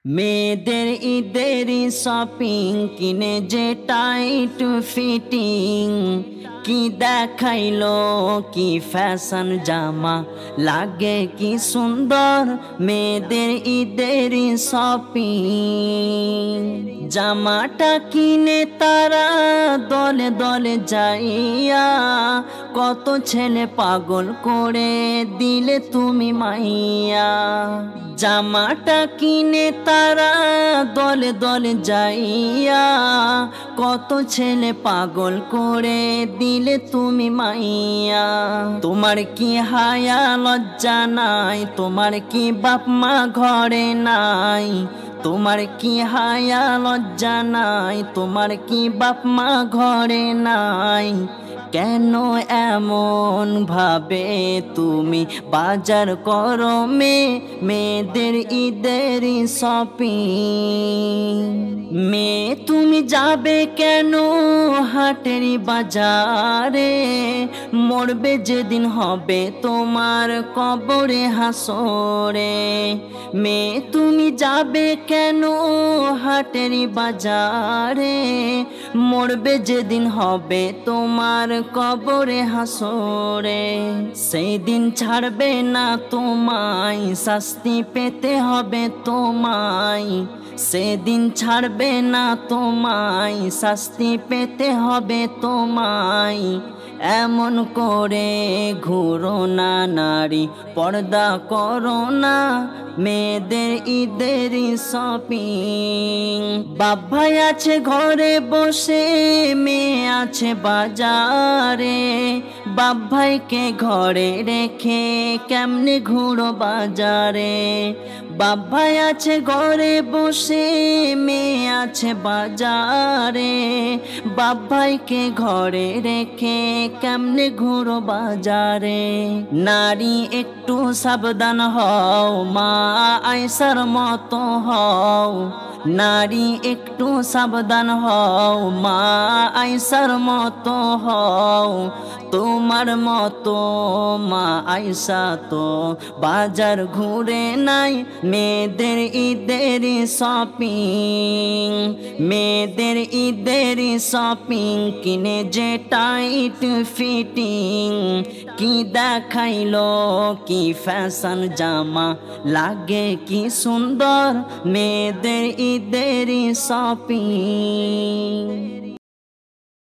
মেয়েদের ঈদের শপিং কিনে যে টাইট ফিটিং কি দেখাইলো কি ফ্যাশন জামা লাগে কি সুন্দর মেয়েদের ঈদের শপিং জামাটা কিনে তারা দলে দলে যাইয়া কত ছেলে পাগল করে দিলে তুমি মাইয়া জামাটা কিনে তারা দলে দলে যাইয়া কত ছেলে পাগল করে দিলে তুমি মাইয়া তোমার কি হায়া লজ্জা নাই তোমার কি বাপ মা ঘরে নাই তোমার কি হায়া লজ্জা নাই তোমার কি বাপ মা ঘরে নাই কেন এমন ভাবে তুমি বাজার করো মেয়েদের ঈদের শপিং মেয়ে তুমি যাবে কেন হাটের বাজারে মরবে যেদিন হবে তোমার কবরে হাসরে মেয়ে তুমি যাবে কেন হাটের বাজারে মরবে যেদিন হবে তোমার কবরে হাসরে সেই দিন ছাড়বে না তোমায় শাস্তি পেতে হবে তোমায় সেদিন ছাড়বে না তোমায় শাস্তি পেতে হবে তোমায় এমন করে ঘুরো না নারী পর্দা করো না মেয়েদের ঈদের শপিং বাপ ভাই আছে ঘরে বসে মেয়ে আছে বাজারে বাপ ভাইকে ঘরে রেখে কেমনে ঘুরো বাজারে বাপ ভাই আছে ঘরে বসে মেয়ে আছে বাজারে বাপ ভাইকে ঘরে রেখে কেমনে ঘুরো বাজারে নারী একটু সাবধান হও মা আয়েশার মতো হও নারী একটু সাবধান হও মা আয়েশার মতো হও তোমার মতো মা আয়েশা তো বাজার ঘুরে নাই মেয়েদের ঈদের শপিং মেয়েদের ঈদের শপিং কিনে যে টাইট ফিটিং কি দেখাইলো কি ফ্যাশন জামা লাগে কি সুন্দর মেয়েদের ঈদের শপিং।